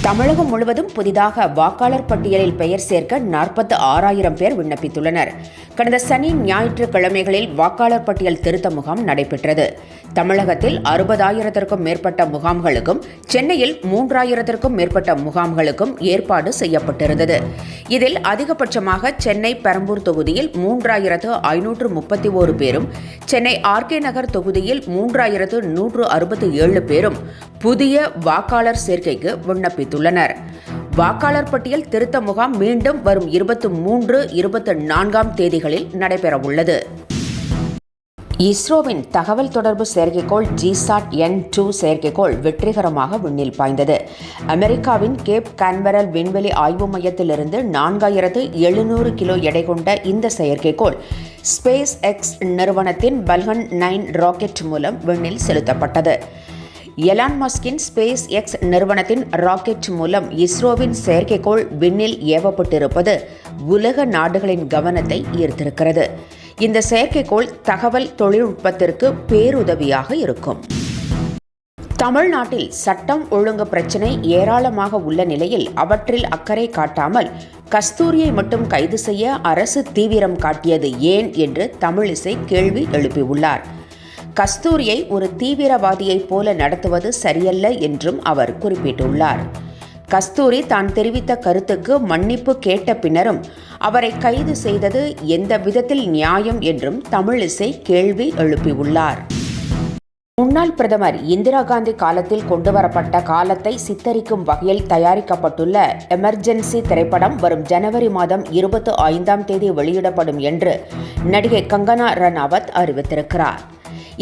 தமிழகம் முழுவதும் புதிதாக வாக்காளர் பட்டியலில் பெயர் சேர்க்க 46,000 பேர் விண்ணப்பித்துள்ளனர். கடந்த சனி ஞாயிற்றுக்கிழமைகளில் வாக்காளர் பட்டியல் திருத்த முகாம் நடைபெற்றது. தமிழகத்தில் 60,000க்கும் மேற்பட்ட முகாம்களுக்கும் சென்னையில் 3,000க்கும் மேற்பட்ட முகாம்களுக்கும் ஏற்பாடு செய்யப்பட்டிருந்தது. இதில் அதிகபட்சமாக சென்னை பெரம்பூர் தொகுதியில் 3,531 பேரும், சென்னை ஆர்கே நகர் தொகுதியில் 3,167 பேரும் புதிய வாக்காளர் சேர்க்கைக்கு விண்ணப்பித்துள்ளனர். வாக்காளர் பட்டியல் திருத்த முகாம் மீண்டும் வரும் 23, 24ஆம் தேதிகளில் நடைபெறவுள்ளது. இஸ்ரோவின் தகவல் தொடர்பு செயற்கைக்கோள் GSAT-N2 செயற்கைக்கோள் வெற்றிகரமாக விண்ணில் பாய்ந்தது. அமெரிக்காவின் கேப் கான்வெரல் விண்வெளி ஆய்வு மையத்திலிருந்து 4,700 கிலோ எடை கொண்ட இந்த செயற்கைக்கோள் ஸ்பேஸ் எக்ஸ் நிறுவனத்தின் பல்கன் 9 ராக்கெட் மூலம் விண்ணில் செலுத்தப்பட்டது. எலான் மஸ்கின் ஸ்பேஸ் எக்ஸ் நிறுவனத்தின் ராக்கெட் மூலம் இஸ்ரோவின் செயற்கைக்கோள் விண்ணில் ஏவப்பட்டிருப்பது உலக நாடுகளின் கவனத்தை ஈர்த்திருக்கிறது. இந்த செயற்கைக்கோள் தகவல் தொழில்நுட்பத்திற்கு பேருதவியாக இருக்கும். தமிழ்நாட்டில் சட்டம் ஒழுங்கு பிரச்சினை ஏராளமாக உள்ள நிலையில் அவற்றில் அக்கறை காட்டாமல் கஸ்தூரியை மட்டும் கைது செய்ய அரசு தீவிரம் காட்டியது ஏன் என்று தமிழிசை கேள்வி எழுப்பியுள்ளார். கஸ்தூரியை ஒரு தீவிரவாதியைப் போல நடத்துவது சரியல்ல என்றும் அவர் குறிப்பிட்டுள்ளார். கஸ்தூரி தான் தெரிவித்த கருத்துக்கு மன்னிப்பு கேட்ட பின்னரும் அவரை கைது செய்தது எந்த விதத்தில் நியாயம் என்றும் தமிழிசை கேள்வி எழுப்பியுள்ளார். முன்னாள் பிரதமர் இந்திரா காந்தி காலத்தில் கொண்டுவரப்பட்ட காலத்தை சித்தரிக்கும் வகையில் தயாரிக்கப்பட்டுள்ள எமர்ஜென்சி திரைப்படம் வரும் ஜனவரி மாதம் 25ஆம் தேதி வெளியிடப்படும் என்று நடிகை கங்கனா ரனாவத் அறிவித்திருக்கிறார்.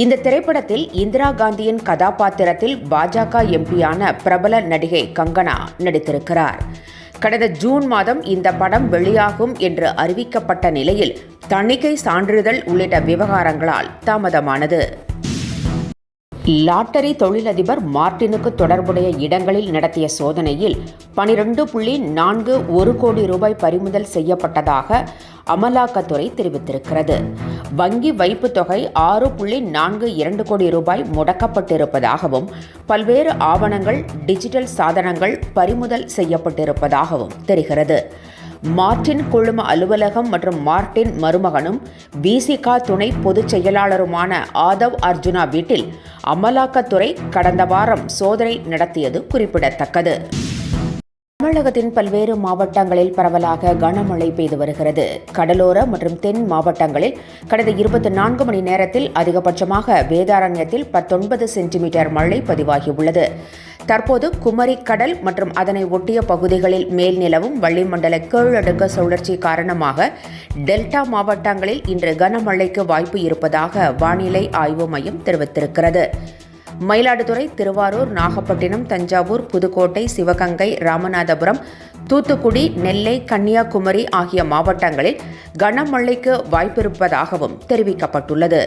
இந்த திரைப்படத்தில் இந்திரா காந்தியின் கதாபாத்திரத்தில் பாஜக எம்பியான பிரபல நடிகை கங்கனா நடித்திருக்கிறார். கடந்த ஜூன் மாதம் இந்த படம் வெளியாகும் என்று அறிவிக்கப்பட்ட நிலையில் தணிக்கை சான்றிதழ் உள்ளிட்ட விவகாரங்களால் தாமதமானது. லாட்டரி தொழிலதிபர் மார்ட்டினுக்கு தொடர்புடைய இடங்களில் நடத்திய சோதனையில் 12.41 கோடி ரூபாய் பறிமுதல் செய்யப்பட்டதாக அமலாக்கத்துறை தெரிவித்திருக்கிறது. வங்கி வைப்பு தொகை 6.42 கோடி ரூபாய் முடக்கப்பட்டிருப்பதாகவும் பல்வேறு ஆவணங்கள், டிஜிட்டல் சாதனங்கள் பறிமுதல் செய்யப்பட்டிருப்பதாகவும் தெரிகிறது. மார்ட்டின் குழும அலுவலகம் மற்றும் மார்ட்டின் மருமகனும் விசிக துணை பொதுச் செயலாளருமான ஆதவ் அர்ஜுனா வீட்டில் அமலாக்கத்துறை கடந்த வாரம் சோதனை நடத்தியது குறிப்பிடத்தக்கது. தமிழகத்தின் பல்வேறு மாவட்டங்களில் பரவலாக கனமழை பெய்து வருகிறது. கடலோர மற்றும் தென் மாவட்டங்களில் கடந்த 24 மணி நேரத்தில் அதிகபட்சமாக வேதாரண்யத்தில் 19 சென்டிமீட்டர் மழை பதிவாகியுள்ளது. தற்போது குமரி கடல் மற்றும் அதனை ஒட்டிய பகுதிகளில் மேல் நிலவும் வளிமண்டல கீழடுக்கு சுழற்சி காரணமாக டெல்டா மாவட்டங்களில் இன்று கனமழைக்கு வாய்ப்பு இருப்பதாக வானிலை ஆய்வு மையம் தெரிவித்திருக்கிறது. மயிலாடுதுறை, திருவாரூர், நாகப்பட்டினம், தஞ்சாவூர், புதுக்கோட்டை, சிவகங்கை, ராமநாதபுரம், தூத்துக்குடி, நெல்லை, கன்னியாகுமரி ஆகிய மாவட்டங்களில் கனமழைக்கு வாய்ப்பிருப்பதாகவும் தெரிவிக்கப்பட்டுள்ளது.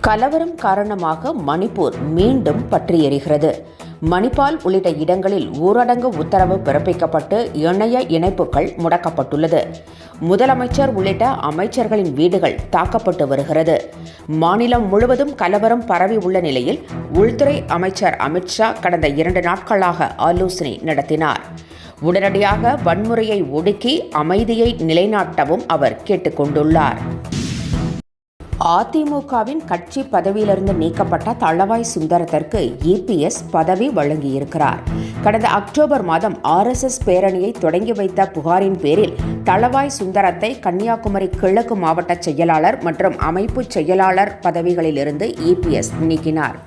கலவரம் காரணமாக மணிப்பூர் மீண்டும் பற்றி எரிகிறது. மணிப்பால் உள்ளிட்ட இடங்களில் ஊரடங்கு உத்தரவு பிறப்பிக்கப்பட்டு இணைய இணைப்புகள் முடக்கப்பட்டுள்ளது. முதலமைச்சர் உள்ளிட்ட அமைச்சர்களின் வீடுகள் தாக்கப்பட்டு வருகிறது. மாநிலம் முழுவதும் கலவரம் பரவி உள்ள நிலையில் உள்துறை அமைச்சர் அமித்ஷா கடந்த 2 நாட்களாக ஆலோசனை நடத்தினார். உடனடியாக வன்முறையை ஒடுக்கி அமைதியை நிலைநாட்டவும் அவர் கேட்டுக்கொண்டுள்ளார். அதிமுகவின் கட்சி பதவியிலிருந்து நீக்கப்பட்ட தளவாய் சுந்தரத்திற்கு EPS பதவி வழங்கியிருக்கிறார். கடந்த அக்டோபர் மாதம் RSS பேரணியை தொடங்கி வைத்த புகாரின் பேரில் தளவாய் சுந்தரத்தை கன்னியாகுமரி கிழக்கு மாவட்ட செயலாளர் மற்றும் அமைப்பு செயலாளர் பதவிகளிலிருந்து EPS நீக்கினார்.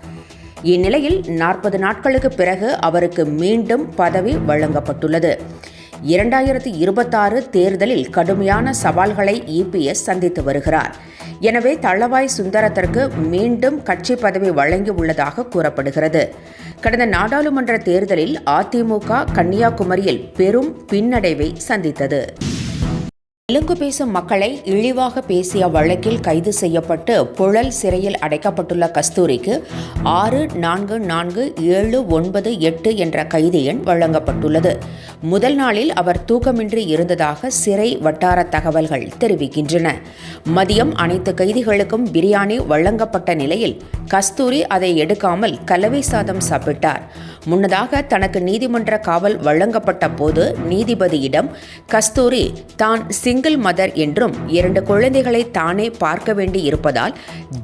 இந்நிலையில் 40 நாட்களுக்கு பிறகு அவருக்கு மீண்டும் பதவி வழங்கப்பட்டுள்ளது. 2026 தேர்தலில் கடுமையான சவால்களை EPS சந்தித்து வருகிறார். எனவே தளவாய் சுந்தரத்திற்கு மீண்டும் கட்சி பதவி வழங்கி உள்ளதாக கூறப்படுகிறது. கடந்த நாடாளுமன்ற தேர்தலில் அதிமுக கன்னியாகுமரியில் பெரும் பின்னடைவை சந்தித்தது. தெலுங்கு பேசும் மக்களை இழிவாக பேசிய வழக்கில் கைது செய்யப்பட்டு புழல் சிறையில் அடைக்கப்பட்டுள்ள கஸ்தூரிக்கு 644798 என்ற கைது எண் வழங்கப்பட்டுள்ளது. முதல் நாளில் அவர் தூக்கமின்றி இருந்ததாக சிறை வட்டார தகவல்கள் தெரிவிக்கின்றன. மதியம் அனைத்து கைதிகளுக்கும் பிரியாணி வழங்கப்பட்ட நிலையில் கஸ்தூரி அதை எடுக்காமல் கலவை சாதம் சாப்பிட்டார். முன்னதாக தனக்கு நீதிமன்ற காவல் வழங்கப்பட்ட போது நீதிபதியிடம் கஸ்தூரி தான் சிங்கிள் மதர் என்றும் 2 குழந்தைகளை தானே பார்க்க வேண்டி இருப்பதால்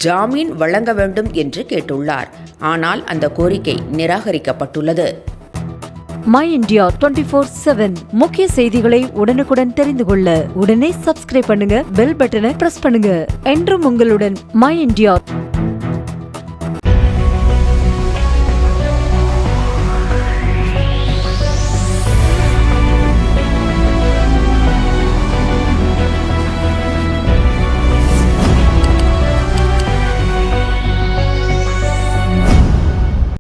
ஜாமீன் வழங்க வேண்டும் என்று கேட்டுள்ளார். ஆனால் அந்த கோரிக்கை நிராகரிக்கப்பட்டுள்ளது. மை இந்தியா 24/7 முக்கிய செய்திகளை உடனுக்குடன் தெரிந்து கொள்ள உடனே சப்ஸ்கிரைப் பண்ணுங்க, பெல் பட்டனை பிரஸ் பண்ணுங்க. என்றும் உங்களுடன் மை இந்தியா.